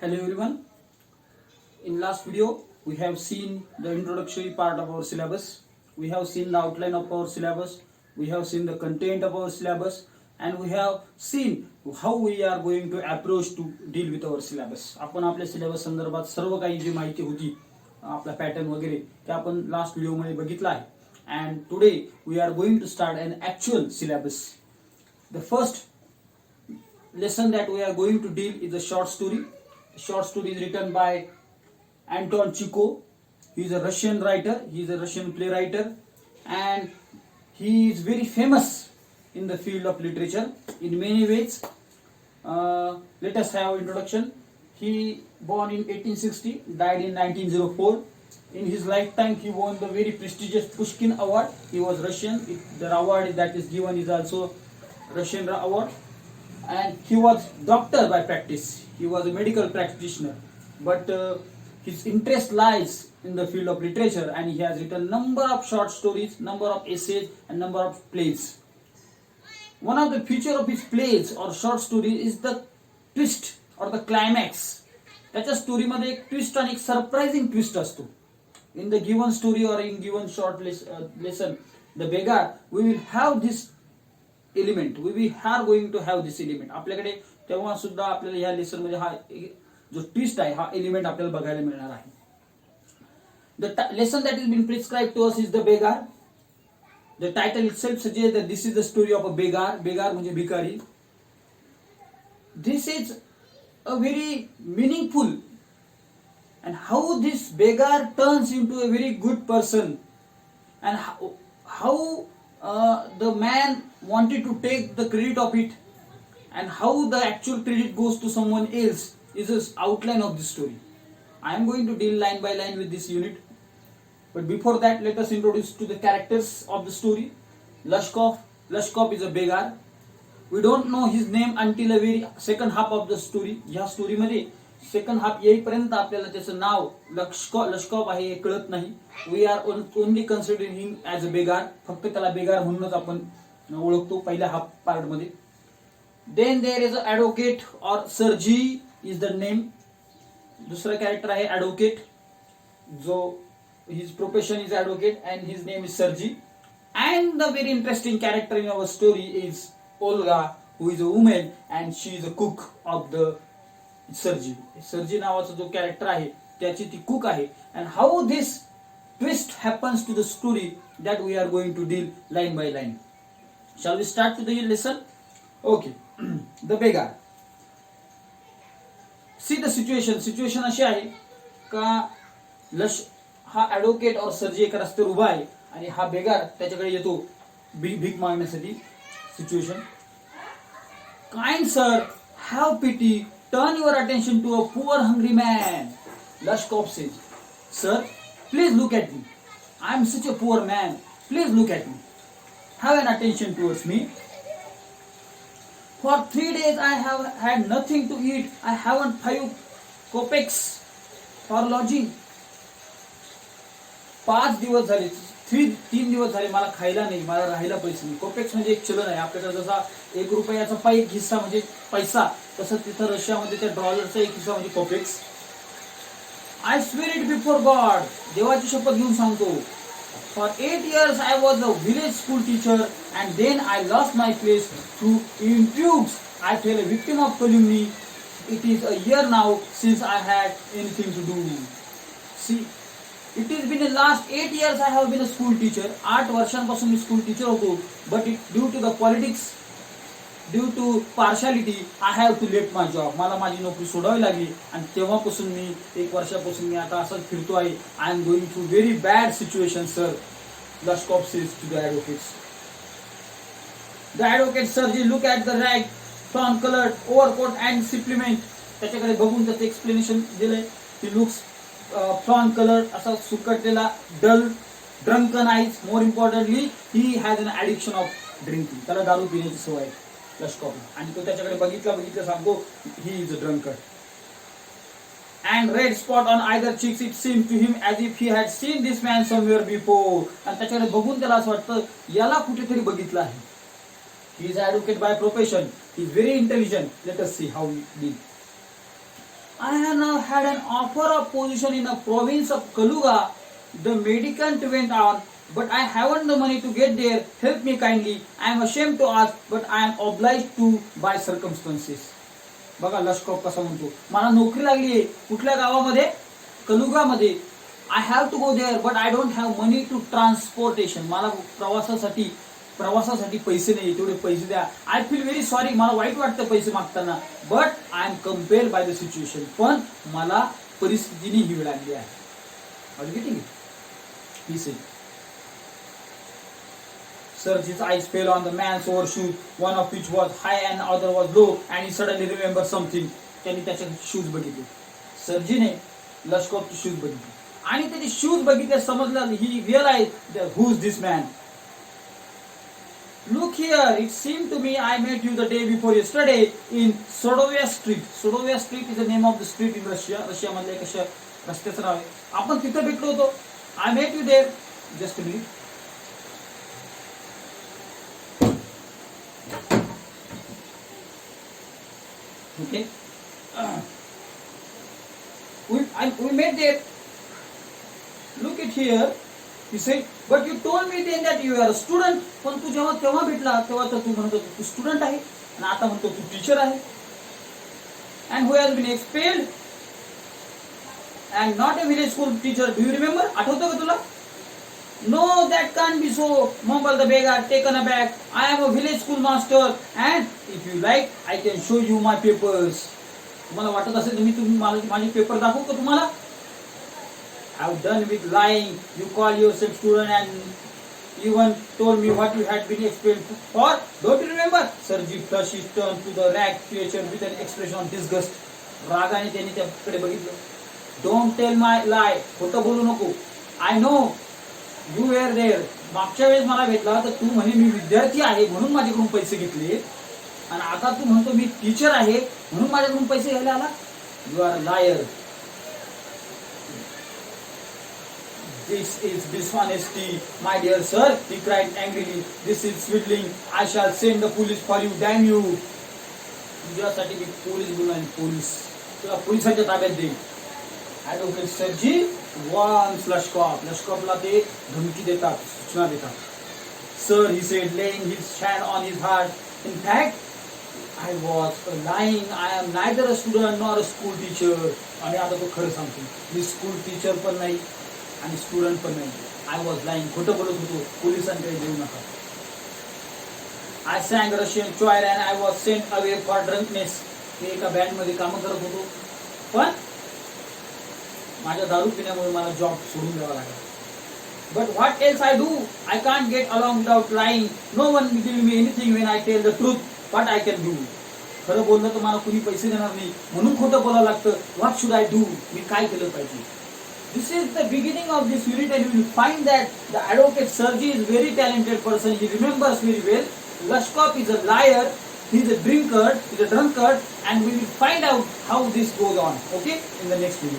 Hello everyone. In last video, we have seen the introductory part of our syllabus. We have seen the outline of our syllabus. We have seen the content of our syllabus, and we have seen how we are going to approach to deal with our syllabus. आपण आपल्या syllabus संदर्भात सर्व काही जी माहिती होती आपला pattern वगैरे ते आपण लास्ट व्हिडिओ मध्ये बघितला आहे. And today we are going to start an actual syllabus. The first lesson that we are going to deal is a short story. Short story is written by Anton Chekhov. He is a Russian writer. He is a Russian playwright, and he is very famous in the field of literature in many ways. Let us have introduction. He born in 1860, died in 1904. In his lifetime, he won the very prestigious Pushkin Award. He was Russian. The award that is given is also Russian award. And he was doctor by practice. He was a medical practitioner. But his interest lies in the field of literature, and he has written number of short stories, number of essays, and number of plays. One of the feature of his plays or short stories is the twist or the climax. त्याच्या स्टोरीमध्ये एक twist आणि एक surprising twist असतो. In the given story or in given short lesson, the beggar, we will have this element. We are going to have this element. आपल्याकडे तेव्हा सुद्धा आपल्याला या लेसन मध्ये हा जो ट्विस्ट आहे हा एलिमेंट आपल्याला बघायला मिळणार आहे. The lesson that has been prescribed to us is the beggar. The title itself suggests that this is the story of a beggar. Beggar म्हणजे भिकारी. This is a very meaningful, and how this beggar turns into a very good person, and how the man wanted to take the credit of it, and how the actual credit goes to someone else is the outline of this story. I am going to deal line by line with this unit, but before that let us introduce to the characters of the story. Lushkov is a beggar. We don't know his name until a very second half of the story. या story मध्ये second half येईपर्यंत आपल्याला त्याचं नाव Lushkov आहे हे कळत नाही. We are only considering him as a beggar. फक्त त्याला बेगार म्हणूनच आपण ओळखतो पहिल्या हाफ पार्ट मध्ये. Then there is a advocate और सर्जी इज द नेम. दुसरा कॅरेक्टर आहे ॲडव्होकेट, जो his profession is advocate and his name is Sergei. And the very interesting character in our story is Olga, who is a women and she is a cook of the Sergei नावाचा जो character आहे त्याची ती cook आहे. And how this twist happens to the story that we are going to deal line by line. Shall we start to the lesson? Okay. The beggar. See the situation अशी आहे का हा advocate और सर्जी एका रस्त्यावर उभा आहे आणि हा बेगार त्याच्याकडे येतो भीक मागण्यासाठी. Situation: kind sir, have pity, turn your attention to a poor hungry man. Lushkov says, sir, please look at me. I am such a poor man. Please look at me. Have an attention towards me. For 3 days I have had nothing to eat. I haven't 5 kopecks for lodging. 5 दिवस झाले, 3 दिवस झाले मला खायला नाही, मला राहायला पैसे नाही. कोपेक्स म्हणजे एक चलन आहे आपल्याकडे. जसा 1 रुपयाचा एक हिस्सा म्हणजे पैसा, तसं तिथं रशियामध्ये त्या डॉलरचा एक हिस्सा म्हणजे kopecks. I swear it before God. देवाची शपथ घेऊन सांगतो. For 8 years I was a village school teacher, and then I lost my place through intrigues. I fell a victim of calumny. It is a year now since I had anything to do. See, it has been the last 8 years I have been a school teacher. 8 वर्षांपासून मी school teacher होतो. But due to the politics, due to partiality, I have to let my job. मला माझी नोकरी सोडावी लागली आणि तेव्हापासून मी 1 वर्षापासून मी आता असंच फिरतो आहे. I am going through very bad situation, sir. Lushkov says to the advocates. The advocate Sergey look at the rag, fawn colored overcoat and supplement. त्याच्याकडे बघून त्याचं एक्सप्लेनेशन दिलंय. He looks fawn colored, असा सुकटलेला, dull, drunken eyes. More importantly, he has an addiction of drinking. त्याला दारू पिण्याची सवय आहे लश्कॉव. आणि तो त्याच्याकडे बघितलं सांगतो he is a drunkard. And red spot on either cheeks. It seemed to him as if he had seen this man somewhere before. आणि त्याच्याकडे बघून त्याला असं वाटतं याला कुठेतरी बघितलं आहे. He is advocate by profession. He is very intelligent. Let us see how he did. I have now had an offer of position in the province of Kaluga. The mendicant went on, but I haven't the money to get there. Help me kindly. I am ashamed to ask, but I am obliged to by circumstances. बघा लश्कॉप कसा म्हणतो, मला नोकरी लागली आहे कुठल्या गावामध्ये, कलुगामध्ये. I have to go there but I don't have money to transportation. मला प्रवासासाठी पैसे नाही, तेवढे पैसे द्या. आय फील व्हेरी सॉरी, मला वाईट वाटतं पैसे मागताना, but I am compelled by the situation. पण मला परिस्थितीने ही वेळ लागली आहे. He said. Sirji's eyes fell on the man's overshoes, one of which was high and the other was low, and he suddenly remembered something. त्यांनी त्याचे shoes बघितले. सरजीने लश्करचे shoes बघितले आणि त्याचे शूज बघितले, समजलं. He realise who is this man. Look here, it seemed to me I met you the day before yesterday in Sodovia Street. Sodovia Street is the name of the street in Russia. रशियामधल्या कशा रस्त्याचं नाव आहे. आपण तिथे भेटलो होतो. I met you there. Just a minute. Okay. We met there. Look at here. He said, but you told me then that you are a student. पण तू जेव्हा तेव्हा भेटला तेव्हा तर तू म्हणतो तू स्टुडंट आहे आणि आता म्हणतो तू टीचर आहे. And who has been expelled and not a village school teacher. Do you remember? आठवतं का तुला? No, that can't be so, mumbled the beggar, taken aback. I am a village school master, and if you like, I can show you my papers. तुम्हाला वाटत असेल तुम्ही माझे paper दाखवू का तुम्हाला? I've done with lying. You call yourself student and even told me what you had been expelled for. Don't you remember? Sirji flushed his turn to the ragged creature with an expression of disgust. रागाने त्यांनी त्याकडे बघितलं. Don't tell my lie. खोटं बोलू नको. I know. You were there. मागच्या वेळेस मला भेटला तर तू म्हणे मी विद्यार्थी आहे म्हणून माझ्याकडून पैसे घेतले आणि आता तू म्हणतो मी टीचर आहे म्हणून माझ्याकडून पैसे घ्यायला आला. You are liar. This is dishonesty, my dear sir, he cried angrily. This is swindling. I shall send the police for you, damn you. तुझ्यासाठी मी पोलीस बोलणार, पोलीस तुला पोलिसांच्या ताब्यात देईन. ॲडव्होकेट सरजी वॉन्स लश्कॉप. लश्कॉपला ते धमकी देतात, सूचना देतात. Sir, he said, laying his hand on his heart. In fact, I was lying. I am neither a student nor a school teacher. आणि आता तो खरं सांगतो, मी स्कूल टीचर पण नाही आणि स्टुडंट पण नाही. I was lying. खोटं बोलत होतो. पोलिसांकडे देऊ नका. I sang Russian choir and I was sent away for drunkenness. मी एका बँड मध्ये काम करत होतो पण माझ्या दारू पिण्यामुळे मला जॉब सोडून द्यावा लागला. But what else I do? I can't get along without lying. No one will give me anything when I tell the truth. What I can do? खरं बोललं तर मला कुणी पैसे देणार नाही म्हणून खोटं बोलावं लागतं. What should I do? मी काय केलं पाहिजे? This is the beginning of this unit and you will find that the advocate Sergey is a very talented person. He remembers very well. Lashkov is a liar. He is a drunkard, and we will find out how this goes on. Okay, in the next video.